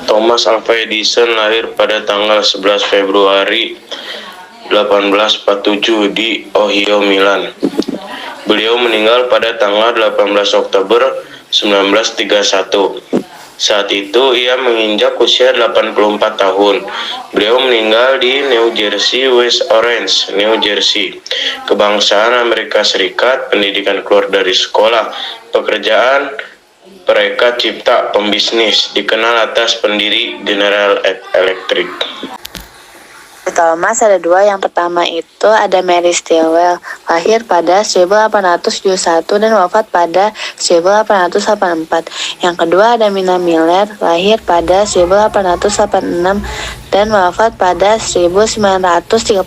Thomas Alva Edison lahir pada tanggal 11 Februari 1847 di Ohio, Milan. Beliau meninggal pada tanggal 18 Oktober 1931. Saat itu ia menginjak usia 84 tahun. Beliau meninggal di New Jersey, West Orange, New Jersey. Kebangsaan Amerika Serikat, pendidikan keluar dari sekolah, pekerjaan perekat cipta, pembisnis, dikenal atas pendiri General Electric. Thomas ada dua. Yang pertama itu ada Mary Stilwell, lahir pada 1871 dan wafat pada 1884. Yang kedua ada Minna Miller, lahir pada 1886 dan wafat pada 1931.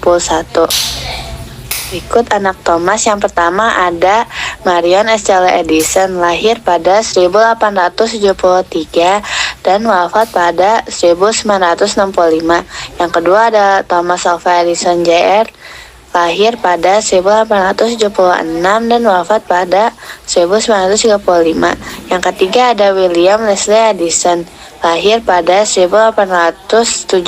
Berikut anak Thomas. Yang pertama ada Marion Estelle Edison, lahir pada 1873 dan wafat pada 1965. Yang kedua ada Thomas Alva Edison Jr., lahir pada 1876 dan wafat pada 1935. Yang ketiga ada William Leslie Edison, lahir pada 1878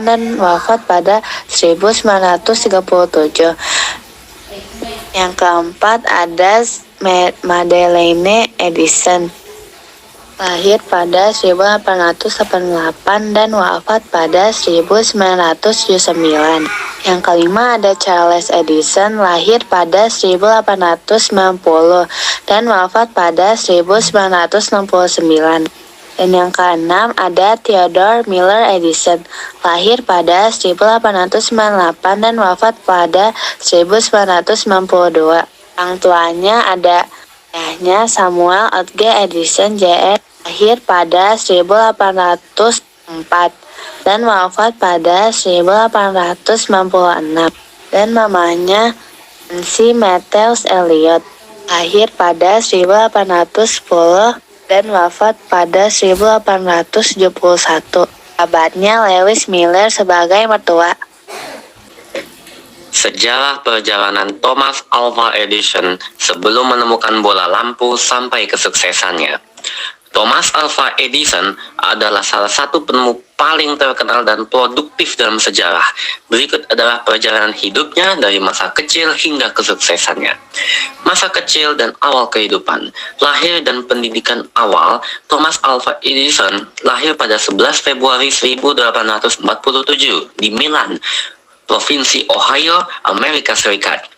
dan wafat pada 1937. Yang keempat ada Madeleine Edison, lahir pada 1888 dan wafat pada 1979. Yang kelima ada Charles Edison, lahir pada 1890 dan wafat pada 1969. Dan yang keenam ada Theodore Miller Edison, lahir pada 1898 dan wafat pada 1992. Orang tuanya ada ayahnya Samuel Otge Edison Jr., lahir pada 1804 dan wafat pada 1896. Dan mamanya Nancy Matthews Elliot, lahir pada 1810 dan wafat pada 1871. Sahabatnya Lewis Miller sebagai mertua. Sejarah perjalanan Thomas Alva Edison sebelum menemukan bola lampu sampai kesuksesannya. Thomas Alva Edison adalah salah satu penemu paling terkenal dan produktif dalam sejarah. Berikut adalah perjalanan hidupnya dari masa kecil hingga kesuksesannya. Masa kecil dan awal kehidupan. Lahir dan pendidikan awal. Thomas Alva Edison lahir pada 11 Februari 1847 di Milan, Provinsi Ohio, Amerika Serikat.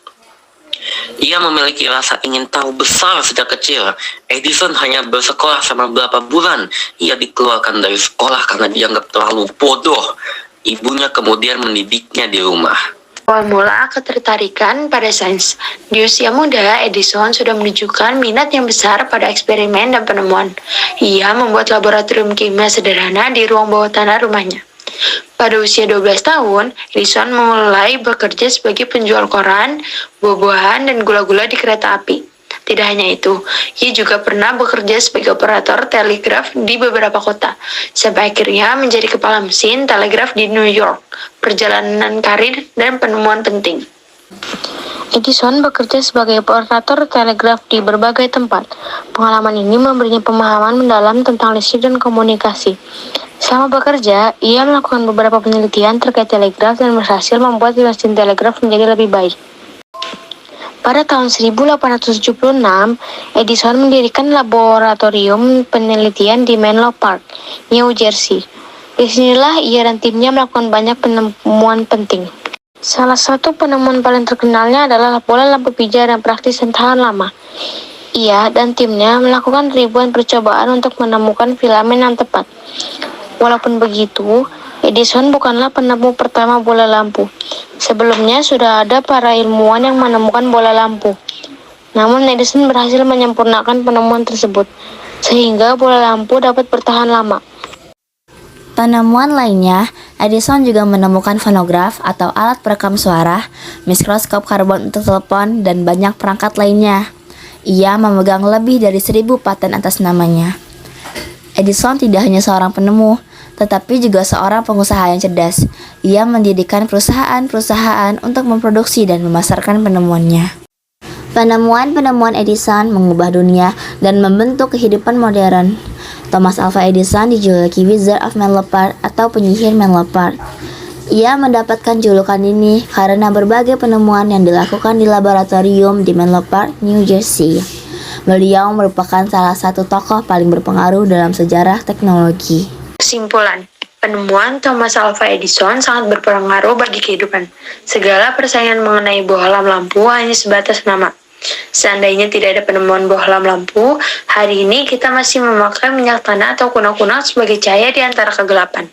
Ia memiliki rasa ingin tahu besar sejak kecil. Edison hanya bersekolah selama beberapa bulan. Ia dikeluarkan dari sekolah karena dianggap terlalu bodoh. Ibunya kemudian mendidiknya di rumah. Awal mula ketertarikan pada sains. Di usia muda, Edison sudah menunjukkan minat yang besar pada eksperimen dan penemuan. Ia membuat laboratorium kimia sederhana di ruang bawah tanah rumahnya. Pada usia 12 tahun, Edison mulai bekerja sebagai penjual koran, buah-buahan, dan gula-gula di kereta api. Tidak hanya itu, ia juga pernah bekerja sebagai operator telegraf di beberapa kota, sampai akhirnya menjadi kepala mesin telegraf di New York. Perjalanan karir dan penemuan penting. Edison bekerja sebagai operator telegraf di berbagai tempat. Pengalaman ini memberinya pemahaman mendalam tentang listrik dan komunikasi. Selama bekerja, ia melakukan beberapa penelitian terkait telegraf dan berhasil membuat mesin telegraf menjadi lebih baik. Pada tahun 1876, Edison mendirikan laboratorium penelitian di Menlo Park, New Jersey. Di sinilah ia dan timnya melakukan banyak penemuan penting. Salah satu penemuan paling terkenalnya adalah bola lampu pijar yang praktis dan tahan lama. Ia dan timnya melakukan ribuan percobaan untuk menemukan filamen yang tepat. Walaupun begitu, Edison bukanlah penemu pertama bola lampu. Sebelumnya sudah ada para ilmuwan yang menemukan bola lampu. Namun Edison berhasil menyempurnakan penemuan tersebut, sehingga bola lampu dapat bertahan lama. Penemuan lainnya, Edison juga menemukan fonograf atau alat perekam suara, mikroskop karbon untuk telepon, dan banyak perangkat lainnya. Ia memegang lebih dari 1000 paten atas namanya. Edison tidak hanya seorang penemu, tetapi juga seorang pengusaha yang cerdas. Ia mendirikan perusahaan-perusahaan untuk memproduksi dan memasarkan penemuannya. Penemuan-penemuan Edison mengubah dunia dan membentuk kehidupan modern. Thomas Alva Edison dijuluki Wizard of Menlo Park atau penyihir Menlo Park. Ia mendapatkan julukan ini karena berbagai penemuan yang dilakukan di laboratorium di Menlo Park, New Jersey. Beliau merupakan salah satu tokoh paling berpengaruh dalam sejarah teknologi. Kesimpulan, penemuan Thomas Alva Edison sangat berpengaruh bagi kehidupan. Segala persaingan mengenai bohlam lampu hanya sebatas nama. Seandainya tidak ada penemuan bohlam lampu, hari ini kita masih memakai minyak tanah atau kuno-kuno sebagai cahaya di antara kegelapan.